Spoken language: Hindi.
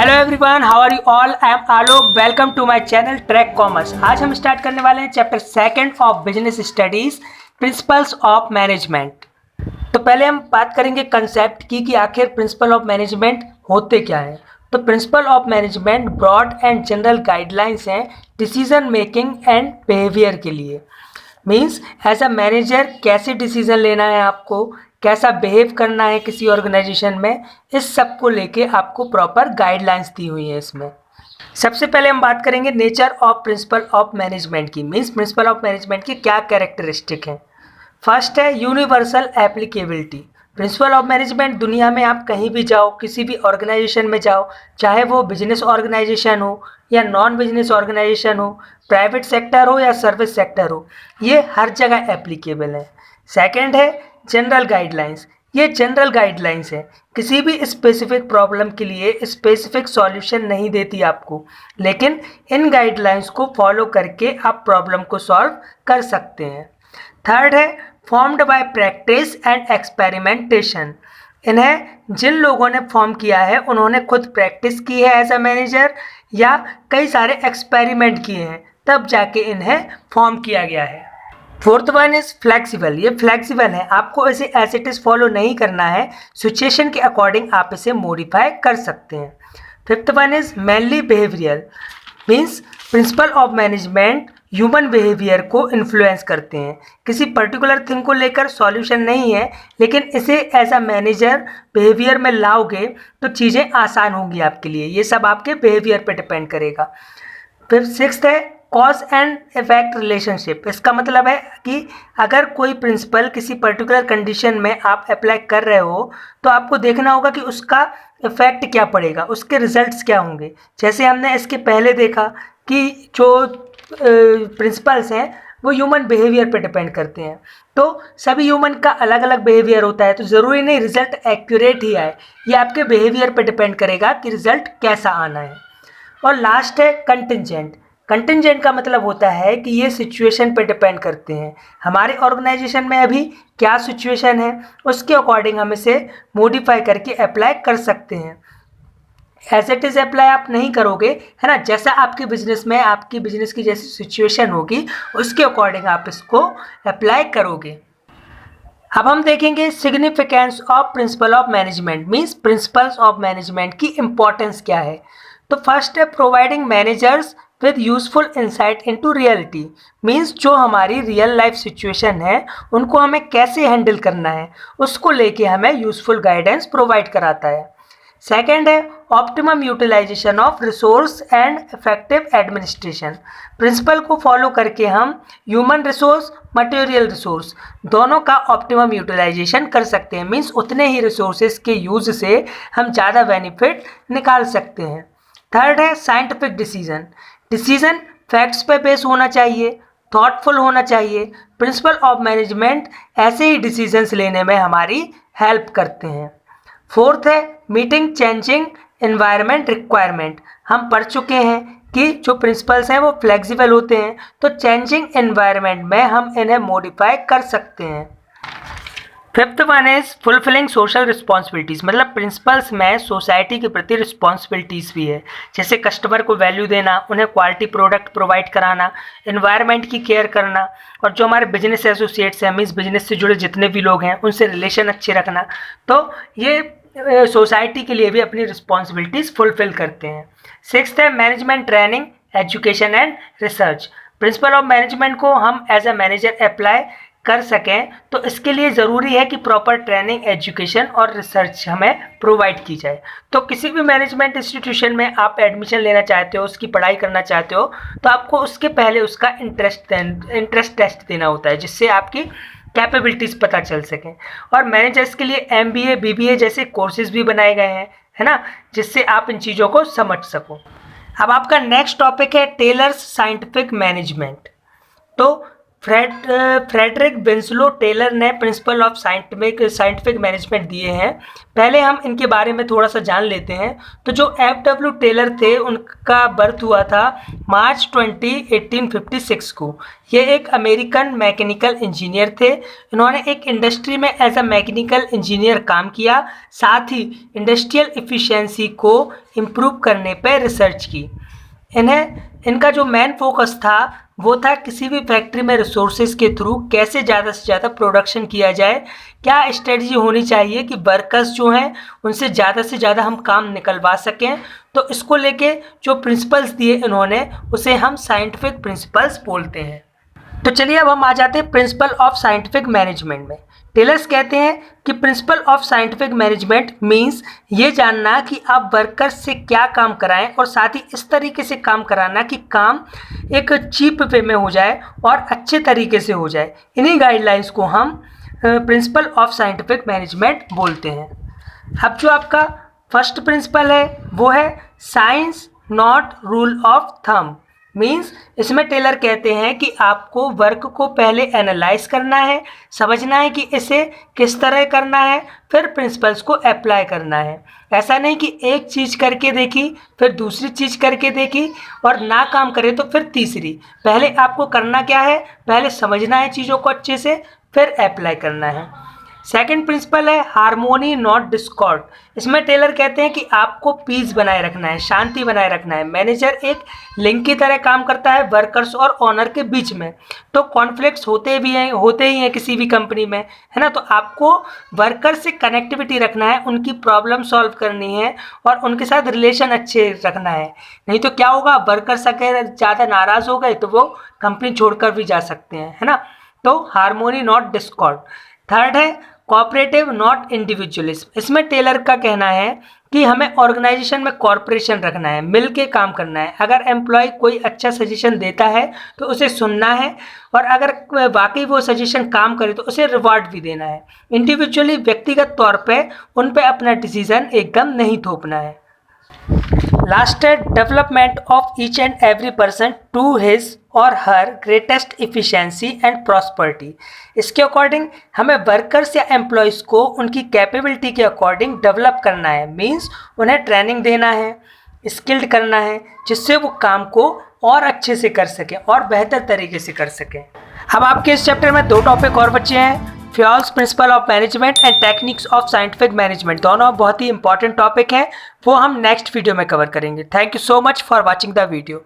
Hello everyone, how are you all? I am Alok. Welcome to my channel Track Commerce. आज हम स्टार्ट करने वाले हैं chapter second of business studies, principles of management. तो पहले हम बात करेंगे कंसेप्ट की कि आखिर प्रिंसिपल ऑफ मैनेजमेंट होते क्या है। तो principle of management broad and general guidelines हैं डिसीजन मेकिंग एंड बिहेवियर के लिए। मीन्स एज अ मैनेजर कैसे डिसीजन लेना है, आपको कैसा बिहेव करना है किसी ऑर्गेनाइजेशन में, इस सब को लेके आपको प्रॉपर गाइडलाइंस दी हुई है इसमें। सबसे पहले हम बात करेंगे nature of principal of management की। मीन्स प्रिंसिपल ऑफ मैनेजमेंट की क्या कैरेक्टरिस्टिक हैं। फर्स्ट है universal applicability. Principal of management दुनिया में आप कहीं भी जाओ, किसी भी ऑर्गेनाइजेशन में जाओ, चाहे वो बिजनेस ऑर्गेनाइजेशन हो या नॉन बिजनेस ऑर्गेनाइजेशन हो, प्राइवेट सेक्टर हो या सर्विस सेक्टर हो, ये हर जगह एप्लीकेबल है। सेकंड है जनरल गाइडलाइंस। ये जनरल गाइडलाइंस है, किसी भी स्पेसिफिक प्रॉब्लम के लिए स्पेसिफिक सॉल्यूशन नहीं देती आपको, लेकिन इन गाइडलाइंस को फॉलो करके आप प्रॉब्लम को सॉल्व कर सकते हैं। थर्ड है formed by practice and experimentation. इन्हें जिन लोगों ने फॉर्म किया है उन्होंने खुद प्रैक्टिस की है एज अ मैनेजर या कई सारे एक्सपेरिमेंट किए हैं, तब जाके इन्हें फॉर्म किया गया है। Fourth one is flexible. ये फ्लेक्सिबल है, आपको इसे एज इट इज फॉलो नहीं करना है, सिचुएशन के अकॉर्डिंग आप इसे मॉडिफाई कर सकते हैं। Fifth one is mainly behaviour. Means principal of management human behaviour को इन्फ्लुएंस करते हैं। किसी पर्टिकुलर थिंग को लेकर सॉल्यूशन नहीं है, लेकिन इसे एज अ मैनेजर बिहेवियर में लाओगे तो चीज़ें आसान होंगी आपके लिए। ये सब आपके बिहेवियर पे डिपेंड करेगा। फिर सिक्स्थ है कॉज एंड इफेक्ट रिलेशनशिप। इसका मतलब है कि अगर कोई प्रिंसिपल किसी पर्टिकुलर कंडीशन में आप अप्लाई कर रहे हो तो आपको देखना होगा कि उसका इफेक्ट क्या पड़ेगा, उसके रिजल्ट्स क्या होंगे। जैसे हमने इसके पहले देखा कि जो प्रिंसिपल्स हैं वो ह्यूमन बिहेवियर पे डिपेंड करते हैं, तो सभी ह्यूमन का अलग अलग बिहेवियर होता है, तो ज़रूरी नहीं रिजल्ट एक्यूरेट ही आए। ये आपके बिहेवियर पे डिपेंड करेगा कि रिजल्ट कैसा आना है। और लास्ट है कंटिजेंट। कंटिजेंट का मतलब होता है कि ये सिचुएशन पे डिपेंड करते हैं, हमारे ऑर्गेनाइजेशन में अभी क्या सिचुएशन है उसके अकॉर्डिंग हम इसे मॉडिफाई करके अप्लाई कर सकते हैं। एज इट इज़ अप्लाई आप नहीं करोगे, है ना। जैसा आपके बिजनेस में आपकी बिजनेस की जैसी सिचुएशन होगी उसके अकॉर्डिंग आप इसको अप्लाई करोगे। अब हम देखेंगे significance of principal of management. Means principles of management की इंपॉर्टेंस क्या है। तो फर्स्ट है providing managers with useful insight into reality. Means जो हमारी रियल लाइफ सिचुएशन है उनको हमें कैसे हैंडल करना है उसको लेके हमें यूजफुल गाइडेंस प्रोवाइड कराता है। सेकेंड है optimum utilisation of resource and effective administration. Principle को फॉलो करके हम ह्यूमन रिसोर्स, मटेरियल रिसोर्स दोनों का ऑप्टिमम यूटिलाइजेशन कर सकते हैं। मीन्स उतने ही रिसोर्सेज के यूज से हम ज़्यादा बेनिफिट निकाल सकते हैं। थर्ड है साइंटिफिक डिसीजन। डिसीजन फैक्ट्स पे बेस होना चाहिए, थॉटफुल होना चाहिए। प्रिंसिपल ऑफ मैनेजमेंट ऐसे ही डिसीजंस लेने में हमारी हेल्प करते हैं। फोर्थ है मीटिंग चेंजिंग एनवायरनमेंट रिक्वायरमेंट। हम पढ़ चुके हैं कि जो प्रिंसिपल्स हैं वो फ्लेक्सिबल होते हैं, तो चेंजिंग एनवायरनमेंट में हम इन्हें मॉडिफाई कर सकते हैं। Fifth one is fulfilling social responsibilities. मतलब प्रिंसिपल्स में सोसाइटी के प्रति रिस्पॉन्सिबिलिटीज़ भी है, जैसे कस्टमर को वैल्यू देना, उन्हें क्वालिटी प्रोडक्ट प्रोवाइड कराना, एनवायरनमेंट की केयर करना, और जो हमारे बिजनेस एसोसिएट्स हैं, मीन्स बिजनेस से जुड़े जितने भी लोग हैं उनसे रिलेशन अच्छे रखना। तो ये सोसाइटी के लिए भी अपनी रिस्पॉन्सिबिलिटीज़ फुलफिल करते हैं। सिक्स्थ है management training, education and research. Principal of management को हम एज अ मैनेजर अप्लाई कर सकें तो इसके लिए ज़रूरी है कि प्रॉपर ट्रेनिंग, एजुकेशन और रिसर्च हमें प्रोवाइड की जाए। तो किसी भी मैनेजमेंट इंस्टीट्यूशन में आप एडमिशन लेना चाहते हो, उसकी पढ़ाई करना चाहते हो, तो आपको उसके पहले उसका इंटरेस्ट टेस्ट देना होता है, जिससे आपकी कैपेबिलिटीज़ पता चल सकें। और मैनेजर्स के लिए MBA, BBA जैसे कोर्सेज भी बनाए गए हैं, है ना, जिससे आप इन चीज़ों को समझ सको। अब आपका नेक्स्ट टॉपिक है टेलर्स साइंटिफिक मैनेजमेंट। तो फ्रेडरिक विंसलो टेलर ने प्रिंसिपल ऑफ साइंटिफिक मैनेजमेंट दिए हैं। पहले हम इनके बारे में थोड़ा सा जान लेते हैं। तो जो F.W. टेलर थे उनका बर्थ हुआ था मार्च 20, 1856 को। ये एक अमेरिकन मैकेनिकल इंजीनियर थे। इन्होंने एक इंडस्ट्री में एज अ मैकेनिकल इंजीनियर काम किया, साथ ही इंडस्ट्रियल एफिशिएंसी को इम्प्रूव करने पर रिसर्च की। इनका जो मेन फोकस था वो था किसी भी फैक्ट्री में रिसोर्सेज के थ्रू कैसे ज़्यादा से ज़्यादा प्रोडक्शन किया जाए, क्या स्ट्रेटजी होनी चाहिए कि वर्कर्स जो हैं उनसे ज़्यादा से ज़्यादा हम काम निकलवा सकें। तो इसको लेके जो प्रिंसिपल्स दिए इन्होंने उसे हम साइंटिफिक प्रिंसिपल्स बोलते हैं। तो चलिए अब हम आ जाते हैं प्रिंसिपल ऑफ साइंटिफिक मैनेजमेंट में। टेलर्स कहते हैं कि principle of scientific management means ये जानना कि आप वर्कर्स से क्या काम कराएं और साथ ही इस तरीके से काम कराना कि काम एक चीप वे में हो जाए और अच्छे तरीके से हो जाए। इन्हीं गाइडलाइंस को हम प्रिंसिपल ऑफ साइंटिफिक मैनेजमेंट बोलते हैं। अब जो आपका फर्स्ट प्रिंसिपल है वो है science not rule of thumb. Means इसमें टेलर कहते हैं कि आपको वर्क को पहले एनालाइज करना है, समझना है कि इसे किस तरह करना है, फिर प्रिंसिपल्स को अप्लाई करना है। ऐसा नहीं कि एक चीज़ करके देखी फिर दूसरी चीज़ करके देखी और ना काम करे तो फिर तीसरी। पहले आपको करना क्या है, पहले समझना है चीज़ों को अच्छे से, फिर अप्लाई करना है। सेकंड प्रिंसिपल है हार्मोनी नॉट डिस्कॉर्ड। इसमें टेलर कहते हैं कि आपको पीस बनाए रखना है, शांति बनाए रखना है। मैनेजर एक लिंक की तरह काम करता है वर्कर्स और ओनर के बीच में। तो कॉन्फ्लिक्ट्स होते ही हैं किसी भी कंपनी में, है ना। तो आपको वर्कर से कनेक्टिविटी रखना है, उनकी प्रॉब्लम सॉल्व करनी है और उनके साथ रिलेशन अच्छे रखना है। नहीं तो क्या होगा, वर्कर्स अगर ज़्यादा नाराज़ हो गए तो वो कंपनी छोड़कर भी जा सकते हैं, है ना। तो हार्मोनी नॉट डिस्कॉर्ड। थर्ड है कोऑपरेटिव नॉट इंडिविजुअलिज्म। इसमें टेलर का कहना है कि हमें ऑर्गेनाइजेशन में कॉर्पोरेशन रखना है, मिल के काम करना है। अगर एम्प्लॉय कोई अच्छा सजेशन देता है तो उसे सुनना है और अगर वाकई वो सजेशन काम करे तो उसे रिवॉर्ड भी देना है। इंडिविजुअली व्यक्तिगत तौर पे उन पे अपना डिसीजन एकदम नहीं थोपना है। लास्ट है development of each and every person to his और her greatest efficiency and prosperity. इसके अकॉर्डिंग हमें वर्कर्स या एम्प्लॉयज़ को उनकी कैपेबिलिटी के अकॉर्डिंग डेवलप करना है। मींस उन्हें ट्रेनिंग देना है, स्किल्ड करना है, जिससे वो काम को और अच्छे से कर सकें और बेहतर तरीके से कर सकें। अब आपके इस चैप्टर में 2 टॉपिक और बचे हैं, Fayol's principle of management and techniques of scientific management. दोनों बहुत ही इंपॉर्टेंट टॉपिक हैं, वो हम नेक्स्ट वीडियो में कवर करेंगे। Thank you so much for watching the video.